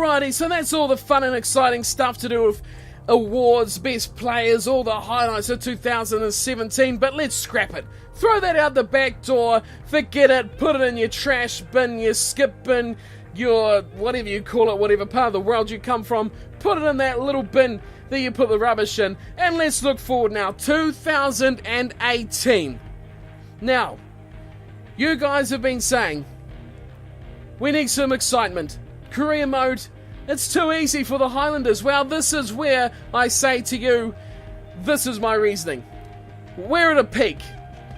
Alrighty, so that's all the fun and exciting stuff to do with awards, best players, all the highlights of 2017, but let's scrap it. Throw that out the back door, forget it, put it in your trash bin, your skip bin, your whatever you call it, whatever part of the world you come from, put it in that little bin that you put the rubbish in, and let's look forward now, 2018. Now, you guys have been saying, we need some excitement. Career mode, it's too easy for the Highlanders. Well, this is where I say to you, this is my reasoning. We're at a peak.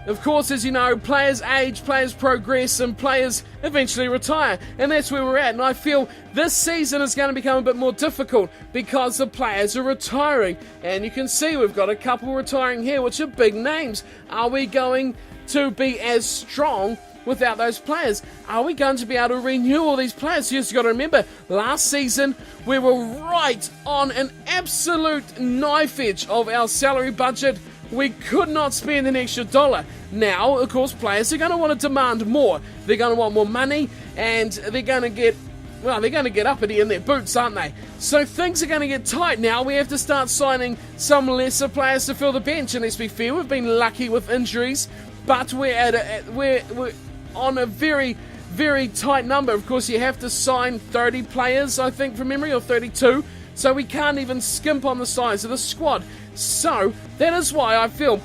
Of course, as you know, players age, players progress, and players eventually retire. And that's where we're at. And I feel this season is going to become a bit more difficult because the players are retiring. And you can see we've got a couple retiring here, which are big names. Are we going to be as strong without those players? Are we going to be able to renew all these players? You just got to remember, last season we were right on an absolute knife edge of our salary budget. We could not spend an extra dollar. Now, of course, players are going to want to demand more. They're going to want more money, and they're going to get uppity in their boots, aren't they? So things are going to get tight now. We have to start signing some lesser players to fill the bench. And let's be fair, we've been lucky with injuries, but we're on a very, very tight number. Of course, you have to sign 30 players, I think, from memory, or 32. So we can't even skimp on the size of the squad. So that is why I feel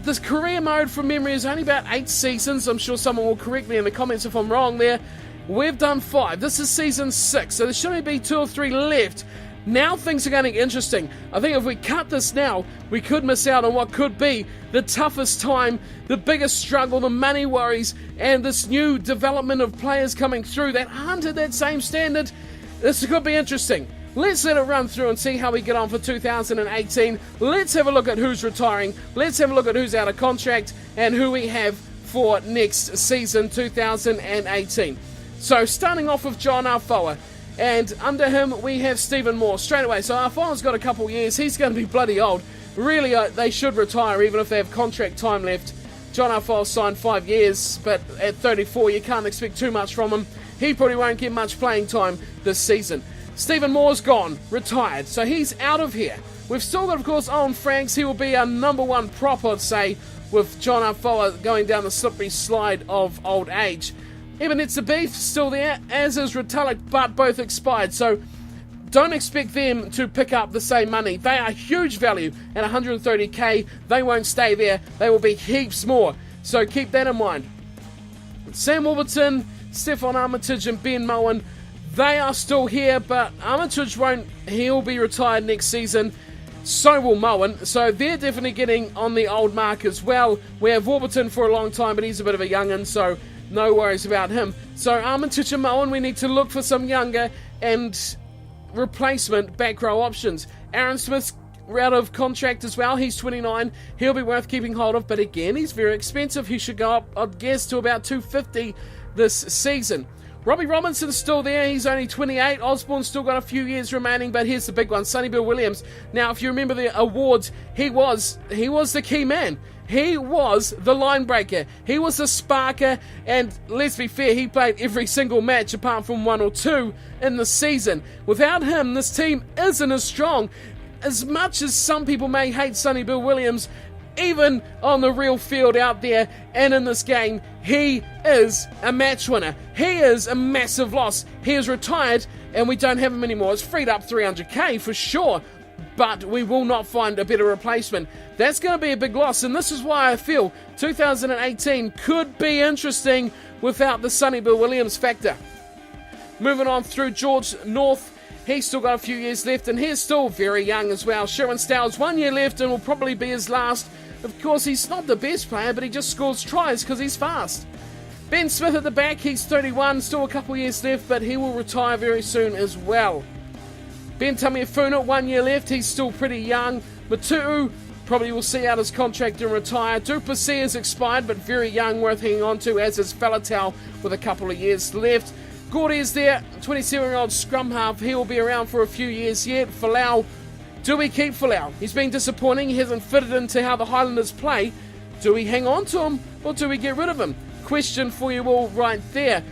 this career mode from memory is only about 8 seasons. I'm sure someone will correct me in the comments if I'm wrong there. We've done 5. This is season 6, so there should only be 2 or 3 left. Now things are going to get interesting. I think if we cut this now, we could miss out on what could be the toughest time, the biggest struggle, the money worries, and this new development of players coming through that aren't at that same standard. This could be interesting. Let's let it run through and see how we get on for 2018. Let's have a look at who's retiring. Let's have a look at who's out of contract and who we have for next season, 2018. So starting off with John Afoa. And under him, we have Stephen Moore straight away. So Afoa's got a couple years. He's going to be bloody old. Really, they should retire even if they have contract time left. John Afoa signed 5 years, but at 34, you can't expect too much from him. He probably won't get much playing time this season. Stephen Moore's gone, retired, so he's out of here. We've still got, of course, Owen Franks. He will be our number 1 prop, I'd say, with John Afoa going down the slippery slide of old age. Ebenezer Beef still there, as is Retallick, but both expired, so don't expect them to pick up the same money. They are huge value at 130k. They won't stay there. They will be heaps more, so keep that in mind. Sam Warburton, Stefan Armitage and Ben Moen, they are still here, but Armitage won't. He'll be retired next season. So will Moen. So they're definitely getting on the old mark as well. We have Warburton for a long time, but he's a bit of a young'un, so no worries about him. So Armitage and Moen, we need to look for some younger and replacement back row options. Aaron Smith's out of contract as well. He's 29. He'll be worth keeping hold of, but again, he's very expensive. He should go up, I'd guess, to about 250 this season. Robbie Robinson's still there. He's only 28. Osborne's still got a few years remaining, but here's the big one, Sonny Bill Williams. Now, if you remember the awards, he was the key man. He was the line breaker. He was the sparker, and let's be fair, he played every single match apart from 1 or 2 in the season. Without him, this team isn't as strong. As much as some people may hate Sonny Bill Williams, even on the real field out there and in this game, he is a match winner. He is a massive loss. He is retired and we don't have him anymore. It's freed up 300k for sure, but we will not find a better replacement. That's going to be a big loss, and this is why I feel 2018 could be interesting without the Sonny Bill Williams factor. Moving on through George North. He's still got a few years left, and he's still very young as well. Sherwin Stow's 1 year left and will probably be his last. Of course, he's not the best player, but he just scores tries because he's fast. Ben Smith at the back, he's 31, still a couple years left, but he will retire very soon as well. Ben Tamiafuna, 1 year left, he's still pretty young. Matu'u probably will see out his contract and retire. Duplessis is expired, but very young, worth hanging on to, as is Faletau with a couple of years left. Gordy is there, 27-year-old scrum half. He will be around for a few years yet. Folau, do we keep Folau? He's been disappointing. He hasn't fitted into how the Highlanders play. Do we hang on to him or do we get rid of him? Question for you all right there.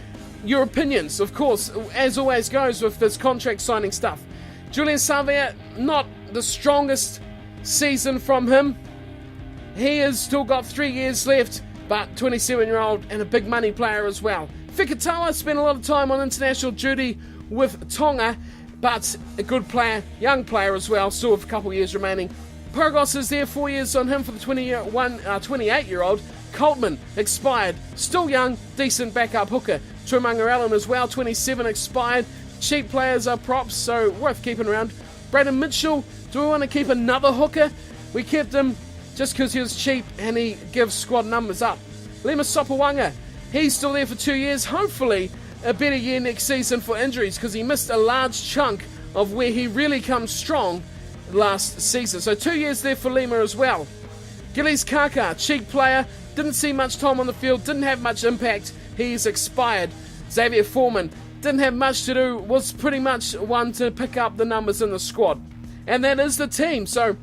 your opinions, of course, as always goes with this contract signing stuff. Julian Savea, not the strongest season from him. He has still got 3 years left, but 27-year-old and a big money player as well. Fikatawa spent a lot of time on international duty with Tonga, but a good player, young player as well, still with a couple years remaining. Purgos is there, 4 years on him for the 28-year-old. Coltman, expired, still young, decent backup hooker. Tuamanga Allen as well, 27, expired. Cheap players are props, so worth keeping around. Braden Mitchell, do we want to keep another hooker? We kept him just because he was cheap and he gives squad numbers up. Lema Sopawanga, he's still there for 2 years. Hopefully a better year next season for injuries, because he missed a large chunk of where he really comes strong last season. So 2 years there for Lema as well. Gillies Kaka, cheap player, didn't see much time on the field, didn't have much impact. He's expired. Xavier Foreman, didn't have much to do, was pretty much one to pick up the numbers in the squad. And that is the team. So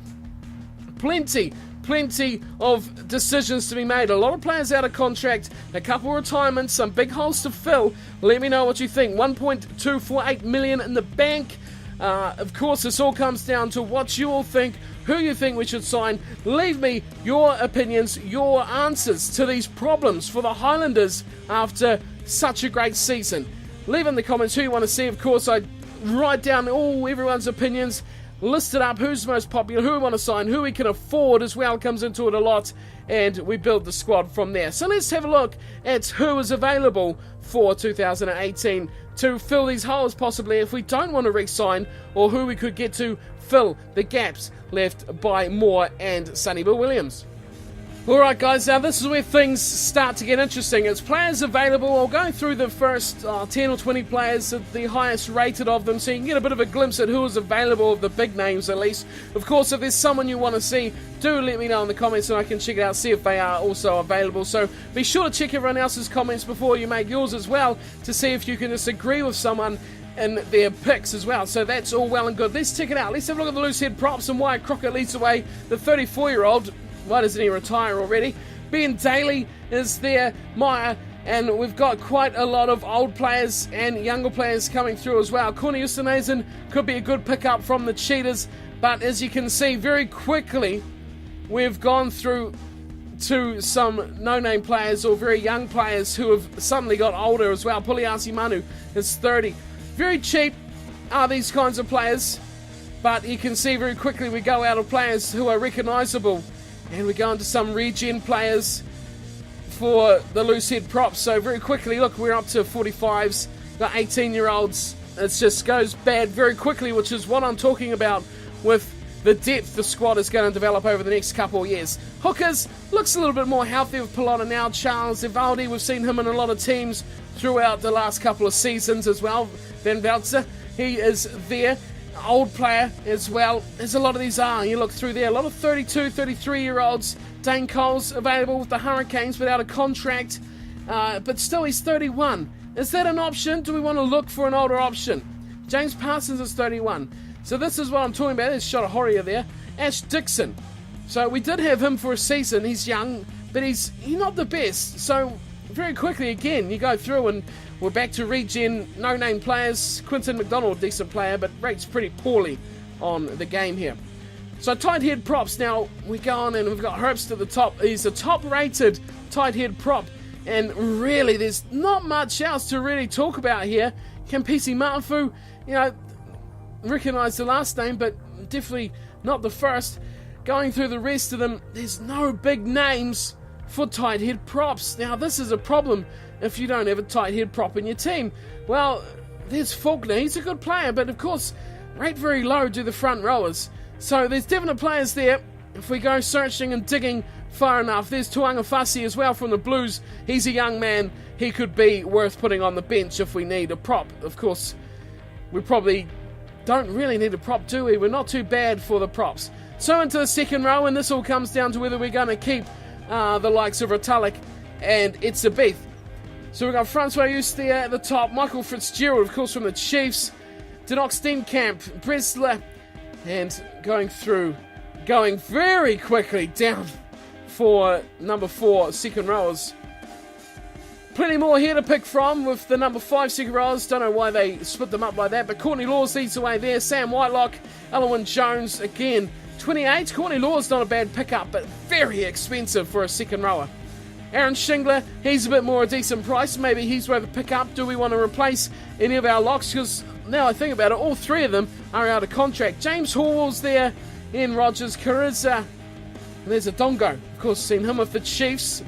plenty of decisions to be made. A lot of players out of contract, a couple retirements, some big holes to fill. Let me know what you think. 1.248 million in the bank. Of course, this all comes down to what you all think, who you think we should sign. Leave me your opinions, your answers to these problems for the Highlanders after such a great season. Leave in the comments who you want to see. Of course, I write down everyone's opinions, list it up, who's most popular, who we want to sign, who we can afford as well, comes into it a lot, and we build the squad from there. So let's have a look at who is available for 2018 to fill these holes possibly if we don't want to re-sign, or who we could get to fill the gaps left by Moore and Sonny Bill Williams. Alright guys, now this is where things start to get interesting. It's players available. I'll go through the first 10 or 20 players, the highest rated of them, so you can get a bit of a glimpse at who is available, of the big names at least. Of course, if there's someone you want to see, do let me know in the comments and I can check it out, see if they are also available. So be sure to check everyone else's comments before you make yours as well, to see if you can disagree with someone in their picks as well. So that's all well and good. Let's check it out. Let's have a look at the loose head props and why Crockett leads away. The 34-year-old, why doesn't he retire already? Ben Daly is there, Meyer, and we've got quite a lot of old players and younger players coming through as well. Corny Usternazen could be a good pickup from the Cheetahs, but as you can see very quickly, we've gone through to some no-name players or very young players who have suddenly got older as well. Puliasi Manu is 30. Very cheap are these kinds of players, but you can see very quickly we go out of players who are recognisable. And we go into some regen players for the loose head props. So very quickly, look, we're up to 45s, got 18-year-olds. It just goes bad very quickly, which is what I'm talking about with the depth the squad is going to develop over the next couple of years. Hookers, looks a little bit more healthy with Pilota now. Charles Evaldi, we've seen him in a lot of teams throughout the last couple of seasons as well. Van Veltzer, he is there. Old player as well, as a lot of these are. You look through there, a lot of 32, 33-year-olds. Dane Cole's available with the Hurricanes without a contract, but still he's 31. Is that an option? Do we want to look for an older option? James Parsons is 31. So this is what I'm talking about. There's Shot of Horia there. Ash Dixon. So we did have him for a season. He's young, but he's not the best. So very quickly again, you go through and we're back to regen, no-name players. Quinton McDonald, decent player, but rates pretty poorly on the game here. So tight head props. Now we go on and we've got Herbst at the top. He's a top-rated tight head prop, and really there's not much else to really talk about here. Kampisi Ma'afu, recognise the last name, but definitely not the first. Going through the rest of them, there's no big names for tight head props. Now this is a problem if you don't have a tight head prop in your team. Well, there's Faulkner, he's a good player, but of course rate very low to the front rowers. So there's definite players there if we go searching and digging far enough. There's Tuangafasi as well from the Blues. He's a young man, he could be worth putting on the bench if we need a prop. Of course, we probably don't really need a prop, do we? We're not too bad for the props. So into the second row, and this all comes down to whether we're going to keep the likes of Ritalik and Itzabeth. So we've got Francois Eustace at the top, Michael Fitzgerald, of course, from the Chiefs, Denok Steenkamp, Bresler, and going very quickly down for number 4, second rowers. Plenty more here to pick from with the number 5 second rows. Don't know why they split them up like that, but Courtney Laws leads the way there. Sam Whitelock, Elwyn Jones again. 28. Courtney Laws not a bad pickup, but very expensive for a second rower. Aaron Shingler, he's a bit more a decent price. Maybe he's worth a pickup. Do we want to replace any of our locks? Because now I think about it, all 3 of them are out of contract. James Hall's there. Ian Rogers, Carissa. And there's a Dongo. Of course, seen him with the Chiefs.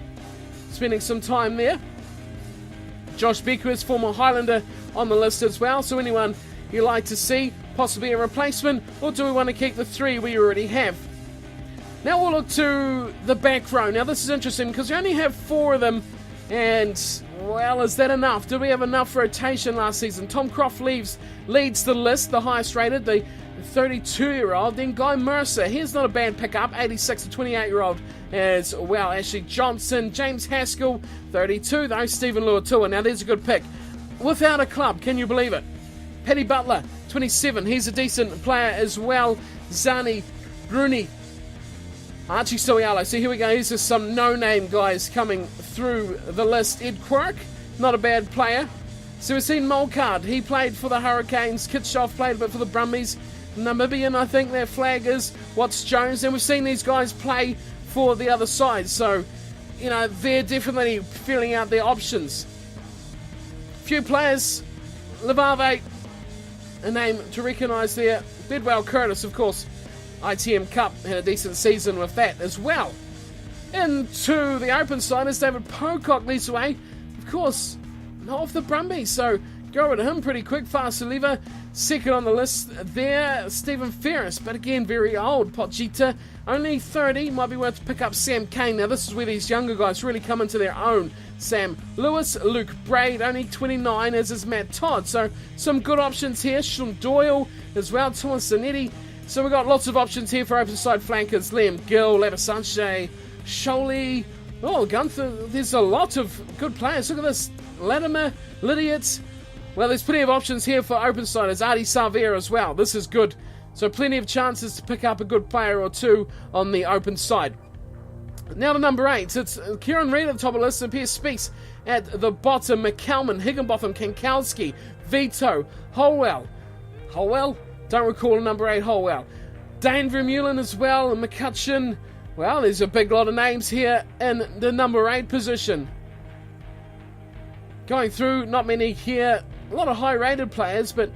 Spending some time there. Josh Becker is former Highlander on the list as well. So anyone you like to see, possibly a replacement, or do we want to keep the 3 we already have? Now we'll look to the back row. Now this is interesting because we only have 4 of them, and well, is that enough? Do we have enough rotation last season? Tom Croft leads the list, the highest rated, the 32-year-old. Then Guy Mercer, here's not a bad pickup, 86, the 28-year-old as well. Ashley Johnson, James Haskell, 32 though, Stephen Luatua. Now there's a good pick. Without a club, can you believe it? Paddy Butler, 27, he's a decent player as well. Zani Bruni, Archie Stoialo. So here we go, here's just some no-name guys coming through the list. Ed Quirk, not a bad player. So we've seen Molcard, he played for the Hurricanes. Kitshoff played a bit for the Brumbies. Namibian, I think their flag is. Watts Jones, and we've seen these guys play for the other side. So, you know, they're definitely filling out their options. Few players, Levave, a name to recognise there. Bedwell Curtis, of course, ITM Cup, had a decent season with that as well. Into the open side is David Pocock leads the way. Of course, not off the Brumbies, so go with him pretty quick. Fast Saliva, second on the list there. Stephen Ferris, but again, very old. Pochita, only 30. Might be worth to pick up Sam Kane. Now, this is where these younger guys really come into their own. Sam Lewis, Luke Braid, only 29, as is Matt Todd. So, some good options here. Sean Doyle as well. Thomas Zanetti. So, we've got lots of options here for open side flankers. Liam Gill, Labasanche, Sholey. Oh, Gunther. There's a lot of good players. Look at this. Latimer, Lydiot. Well, there's plenty of options here for open siders. Artie Savia as well. This is good. So plenty of chances to pick up a good player or 2 on the open side. Now to number 8. It's Kieran Reid at the top of the list and Pierce Speaks at the bottom. McCalman, Higginbotham, Kankowski, Vito, Holwell. Holwell? Don't recall a number 8 Holwell. Dane Vermeulen as well, and McCutcheon. Well, there's a big lot of names here in the number 8 position. Going through, not many here. A lot of high-rated players, but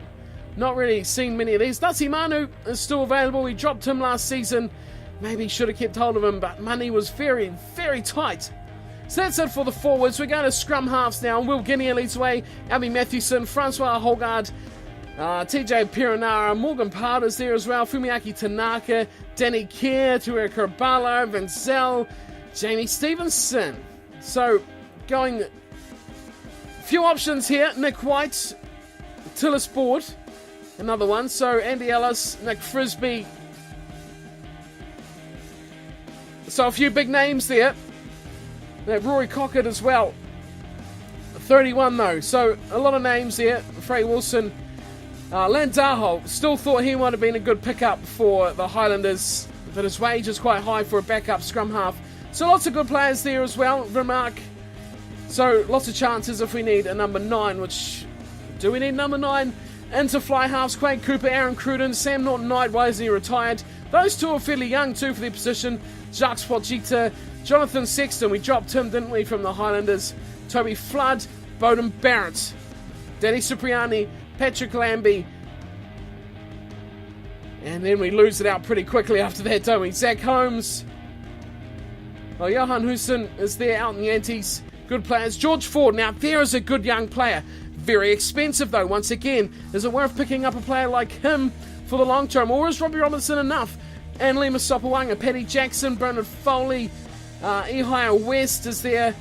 not really seen many of these. Dutty Manu is still available. We dropped him last season. Maybe should have kept hold of him, but money was very, very tight. So that's it for the forwards. We're going to scrum halves now. Will Guinea leads the way. Abby Mathewson, Francois Holgard, TJ Piranara, Morgan Powder's there as well. Fumiaki Tanaka, Danny Kerr, Tuera Karbala, Vinzel, Jamie Stevenson. So going... few options here. Nick White, Tillis Board, another one. So Andy Ellis, Nick Frisbee. So a few big names there. Rory Cockett as well. 31 though. So a lot of names there. Frey Wilson. Landaho, still thought he might have been a good pickup for the Highlanders, but his wage is quite high for a backup scrum half. So lots of good players there as well. Remark. So, lots of chances if we need a number 9, which... do we need number 9? Into fly halves, Quade Cooper, Aaron Cruden, Sam Norton-Knight, why isn't he retired? Those 2 are fairly young too for their position. Jacques Pochita, Jonathan Sexton, we dropped him, didn't we, from the Highlanders. Toby Flood, Bowden Barrett, Danny Cipriani, Patrick Lambie. And then we lose it out pretty quickly after that, don't we? Zach Holmes. Oh, Johan Husson is there out in the Yankees. Good players. George Ford, now there is a good young player. Very expensive though, once again. Is it worth picking up a player like him for the long term? Or is Robbie Robinson enough? And Lima Sopawanga, Paddy Jackson, Bernard Foley, Ehire West is there.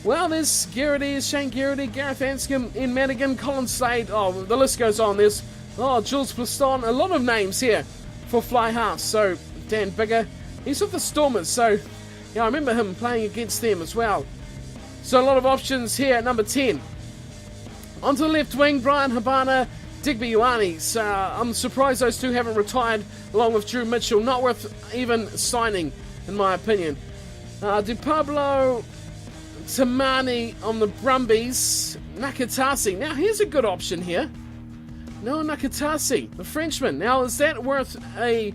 Well, there's Garrity, Shane Garrity, Gareth Anscombe, Ian Madigan, Colin Slade. Oh, the list goes on. There's Jules Plaston. A lot of names here for fly halves. So, Dan Bigger. He's with the Stormers, so yeah, I remember him playing against them as well. So a lot of options here at number 10. Onto the left wing, Brian Habana, Digby Ioane. So I'm surprised those 2 haven't retired along with Drew Mitchell. Not worth even signing, in my opinion. Di Pablo, Tamani on the Brumbies. Nakatasi. Now, here's a good option here. No, Nakatasi, the Frenchman. Now, is that worth a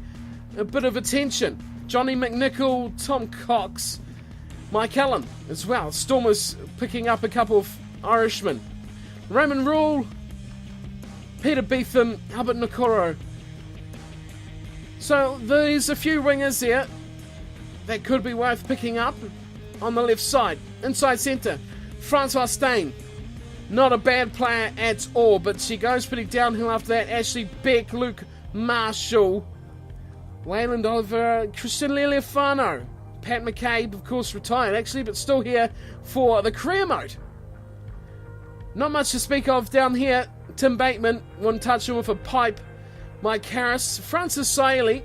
bit of attention? Johnny McNichol, Tom Cox, Mike Allen as well. Stormers picking up a couple of Irishmen. Raymond Rule, Peter Beetham, Albert Nakoro. So there's a few wingers there that could be worth picking up. On the left side, inside centre, Francois Stein. Not a bad player at all, but she goes pretty downhill after that. Ashley Beck, Luke Marshall, Wayland Oliver, Christian Lealiafano, Pat McCabe, of course retired actually, but still here for the career mode. Not much to speak of down here. Tim Bateman, one touch him with a pipe. Mike Harris, Francis Saili,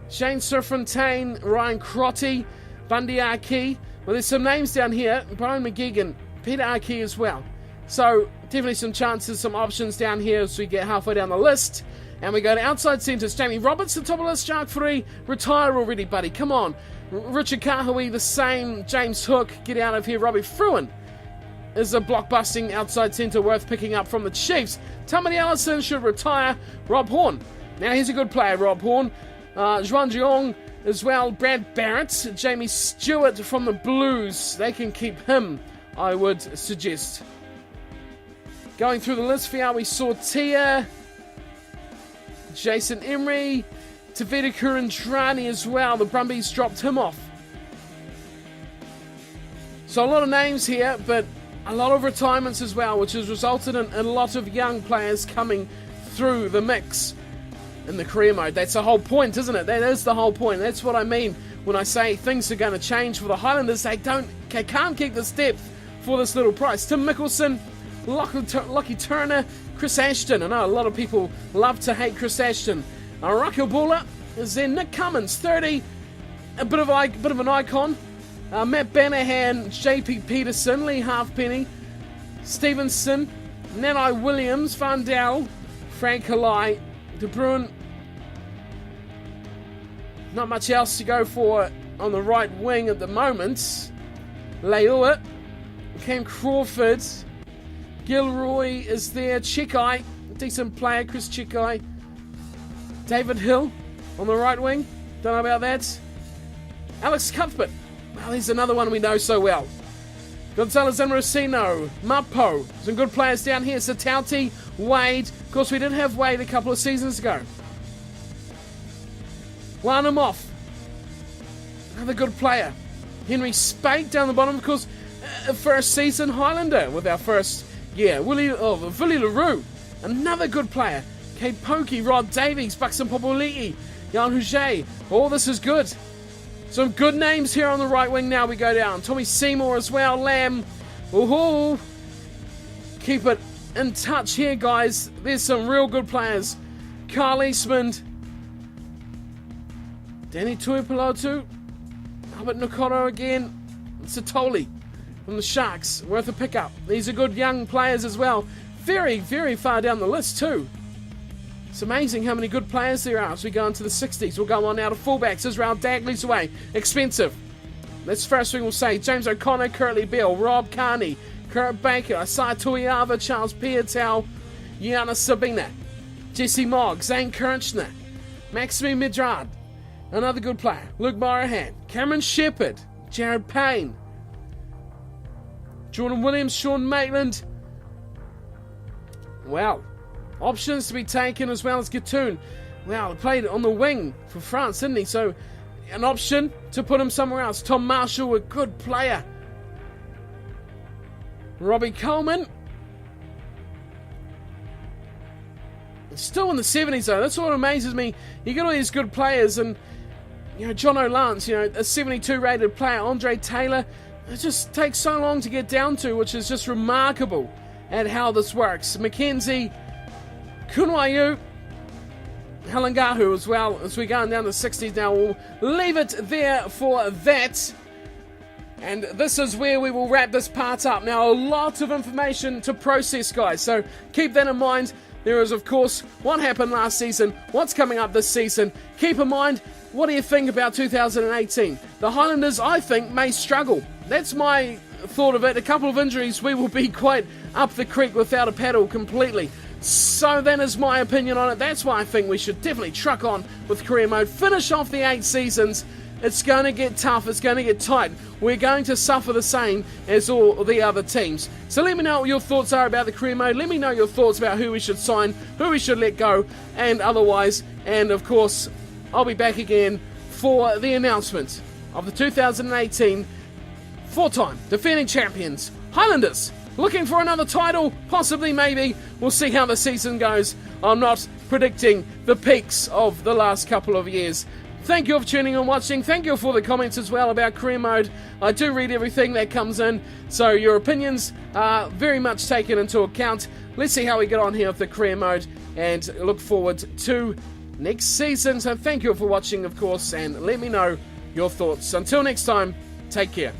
Shane Serfontaine, Ryan Crotty, Bundy Arkey. Well, there's some names down here. Brian McGeegan, Peter Arkey as well. So, definitely some chances, some options down here as we get halfway down the list. And we go to outside centres. Jamie Roberts, the top of the list. Shark 3, retire already, buddy. Come on. Richard Kahui, the same. James Hook, get out of here. Robbie Fruin is a blockbusting outside centre worth picking up from the Chiefs. Tamati Ellison should retire. Rob Horn. Now, he's a good player, Rob Horn. Juan Jeong as well. Brad Barrett, Jamie Stewart from the Blues. They can keep him, I would suggest. Going through the list for you, we saw Tia, Jason Emery, Tavita Kurandrani as well. The Brumbies dropped him off. So a lot of names here, but a lot of retirements as well, which has resulted in a lot of young players coming through the mix in the career mode. That's the whole point, isn't it? That is the whole point. That's what I mean when I say things are going to change for the Highlanders. They can't keep this depth for this little price. Tim Mickelson, Lockie Turner, Chris Ashton. I know a lot of people love to hate Chris Ashton. Rakabula is there. Nick Cummins, 30, a bit of an icon. Matt Banahan, JP Peterson, Lee Halfpenny, Stevenson, Nanai Williams, Van Dal, Frank Halai, De Bruin. Not much else to go for on the right wing at the moment. Leua, Cam Crawford, Gilroy is there. Chikai, decent player, Chris Chikai. David Hill on the right wing. Don't know about that. Alex Cuthbert. Well, he's another one we know so well. Gonzalez Amorosino, Mapo. Some good players down here. Satauti, Wade. Of course, we did have Wade a couple of seasons ago. Warnamoff. Another good player. Henry Spate down the bottom. Of course, first season Highlander with our first year. Willie LaRue. Another good player. Kate Pokey, Rod Davies, Buxton Popoli'i, Jan Huget. All this is good. Some good names here on the right wing now we go down. Tommy Seymour as well. Lamb. Ooh. Keep it in touch here, guys. There's some real good players. Carl Eastman. Danny Tuipulotu. Albert Nakoro again. Satoli from the Sharks. Worth a pickup. These are good young players as well. Very, very far down the list too. It's amazing how many good players there are as we go into the 60s. We'll go on now to fullbacks. Israel Dagley's away. Expensive. That's first thing we'll say. James O'Connor, Curtly Beale, Rob Carney, Kurt Baker, Isaiah Tuiava, Charles Piatel, Yana Sabina, Jesse Mogg, Zane Kirchner, Maxime Midrad, another good player, Luke Morahan, Cameron Shepherd, Jared Payne, Jordan Williams, Sean Maitland. Well, options to be taken as well as Gattoon. Well, he played on the wing for France, didn't he? So, an option to put him somewhere else. Tom Marshall, a good player. Robbie Coleman. Still in the 70s, though. That's what amazes me. You get all these good players, and, John O'Lance, a 72 rated player. Andre Taylor. It just takes so long to get down to, which is just remarkable at how this works. Mackenzie, Kunwayu, Halangahu as well, as we go down the 60s now. We'll leave it there for that. And this is where we will wrap this part up. Now, a lot of information to process, guys, so keep that in mind. There is, of course, what happened last season, what's coming up this season. Keep in mind, what do you think about 2018? The Highlanders, I think, may struggle. That's my thought of it. A couple of injuries, we will be quite up the creek without a paddle completely. So that is my opinion on it. That's why I think we should definitely truck on with career mode. Finish off the 8 seasons. It's going to get tough. It's going to get tight. We're going to suffer the same as all the other teams. So let me know what your thoughts are about the career mode. Let me know your thoughts about who we should sign, who we should let go, and otherwise. And of course, I'll be back again for the announcement of the 2018 four-time defending champions, Highlanders. Looking for another title? Possibly, maybe. We'll see how the season goes. I'm not predicting the peaks of the last couple of years. Thank you for tuning and watching. Thank you for the comments as well about career mode. I do read everything that comes in, so your opinions are very much taken into account. Let's see how we get on here with the career mode and look forward to next season. So thank you for watching, of course, and let me know your thoughts. Until next time, take care.